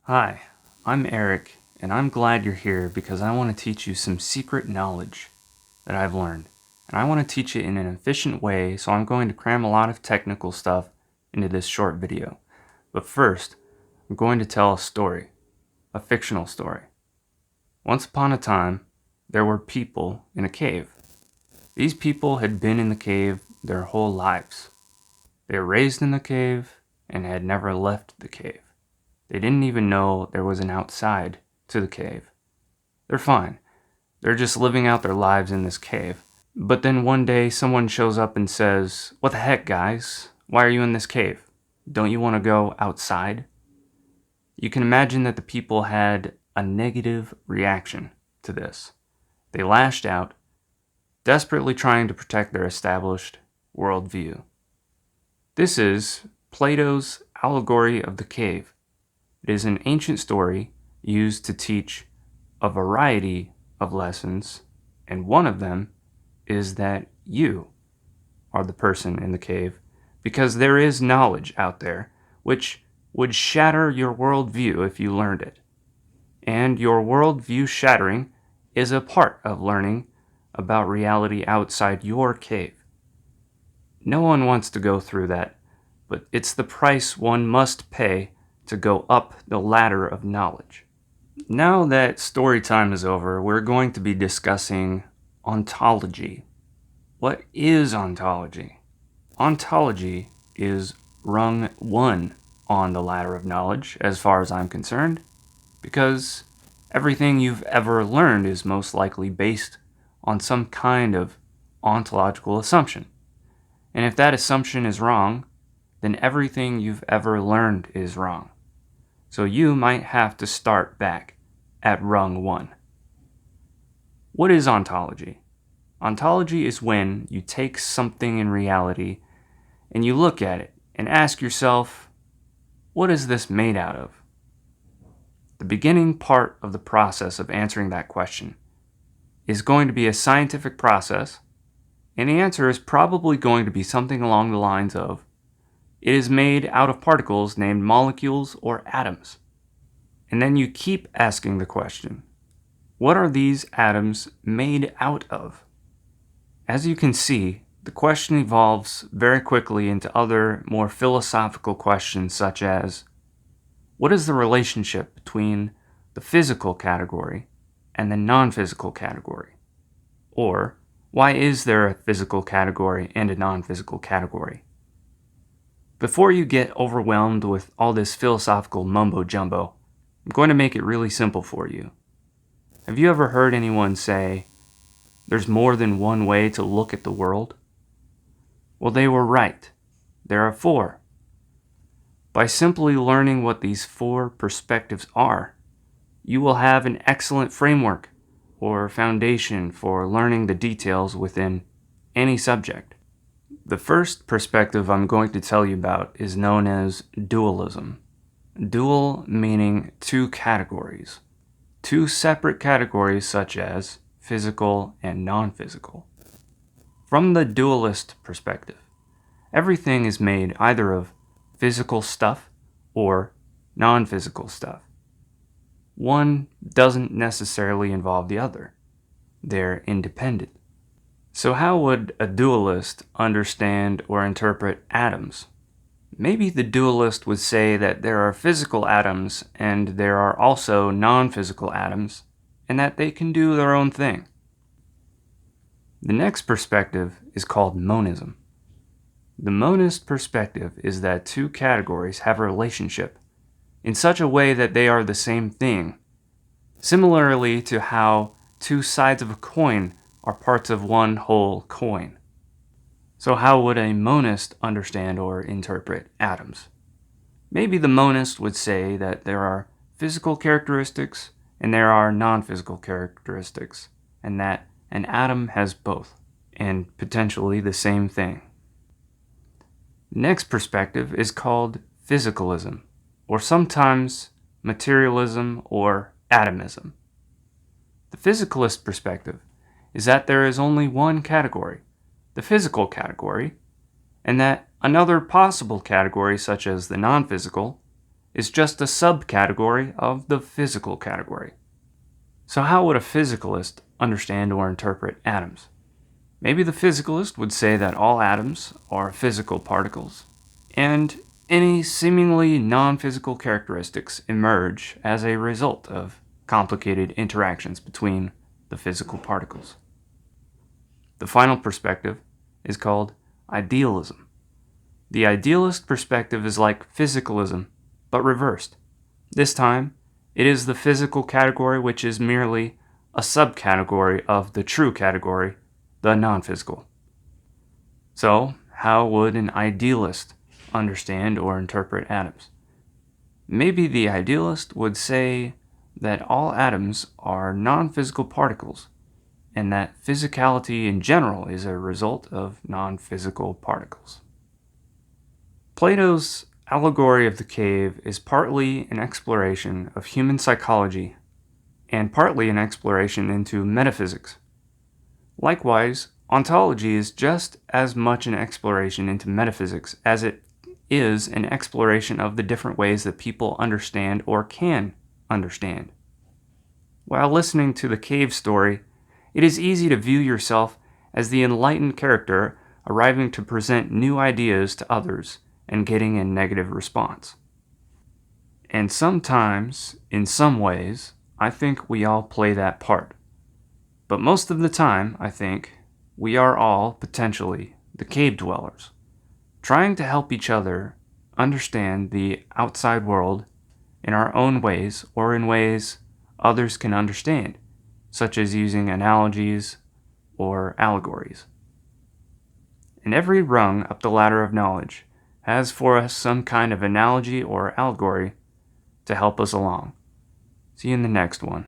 Hi, I'm Eric, and I'm glad you're here because I want to teach you some secret knowledge that I've learned. And I want to teach it in an efficient way, so I'm going to cram a lot of technical stuff into this short video. But first, I'm going to tell a story, a fictional story. Once upon a time, there were people in a cave. These people had been in the cave their whole lives. They were raised in the cave and had never left the cave. They didn't even know there was an outside to the cave. They're fine. They're just living out their lives in this cave. But then one day someone shows up and says, "What the heck, guys? Why are you in this cave? Don't you want to go outside?" You can imagine that the people had a negative reaction to this. They lashed out, desperately trying to protect their established worldview. This is Plato's allegory of the cave. It is an ancient story used to teach a variety of lessons, and one of them is that you are the person in the cave, because there is knowledge out there which would shatter your worldview if you learned it. And your worldview shattering is a part of learning about reality outside your cave. No one wants to go through that, but it's the price one must pay to go up the ladder of knowledge. Now that story time is over, we're going to be discussing ontology. What is ontology? Ontology is rung 1 on the ladder of knowledge, as far as I'm concerned, because everything you've ever learned is most likely based on some kind of ontological assumption. And if that assumption is wrong, then everything you've ever learned is wrong. So you might have to start back at rung 1. What is ontology? Ontology is when you take something in reality and you look at it and ask yourself, what is this made out of? The beginning part of the process of answering that question is going to be a scientific process, and the answer is probably going to be something along the lines of, it is made out of particles named molecules or atoms. And then you keep asking the question, what are these atoms made out of? As you can see, the question evolves very quickly into other, more philosophical questions such as, what is the relationship between the physical category and the non-physical category? Or, why is there a physical category and a non-physical category? Before you get overwhelmed with all this philosophical mumbo-jumbo, I'm going to make it really simple for you. Have you ever heard anyone say, there's more than one way to look at the world? Well, they were right. There are 4. By simply learning what these 4 perspectives are, you will have an excellent framework or foundation for learning the details within any subject. The first perspective I'm going to tell you about is known as dualism. Dual meaning 2 categories. 2 separate categories such as physical and non-physical. From the dualist perspective, everything is made either of physical stuff or non-physical stuff. One doesn't necessarily involve the other. They're independent. So how would a dualist understand or interpret atoms? Maybe the dualist would say that there are physical atoms and there are also non-physical atoms, and that they can do their own thing. The next perspective is called monism. The monist perspective is that 2 categories have a relationship in such a way that they are the same thing, similarly to how 2 sides of a coin are parts of one whole coin. So how would a monist understand or interpret atoms? Maybe the monist would say that there are physical characteristics and there are non-physical characteristics, and that an atom has both, and potentially the same thing. The next perspective is called physicalism, or sometimes materialism or atomism. The physicalist perspective is that there is only one category, the physical category, and that another possible category, such as the non-physical, is just a subcategory of the physical category. So how would a physicalist understand or interpret atoms? Maybe the physicalist would say that all atoms are physical particles, and any seemingly non-physical characteristics emerge as a result of complicated interactions between the physical particles. The final perspective is called Idealism. The idealist perspective is like Physicalism, but reversed. This time, it is the physical category which is merely a subcategory of the true category, the non-physical. So, how would an idealist understand or interpret atoms? Maybe the idealist would say that all atoms are non-physical particles, and that physicality in general is a result of non-physical particles. Plato's allegory of the cave is partly an exploration of human psychology and partly an exploration into metaphysics. Likewise, Ontology is just as much an exploration into metaphysics as it is an exploration of the different ways that people understand or can understand. While listening to the cave story, it is easy to view yourself as the enlightened character arriving to present new ideas to others and getting a negative response. And sometimes, in some ways, I think we all play that part. But most of the time, I think, we are all, potentially, the cave dwellers, trying to help each other understand the outside world in our own ways or in ways others can understand, such as using analogies or allegories. And every rung up the ladder of knowledge has for us some kind of analogy or allegory to help us along. See you in the next one.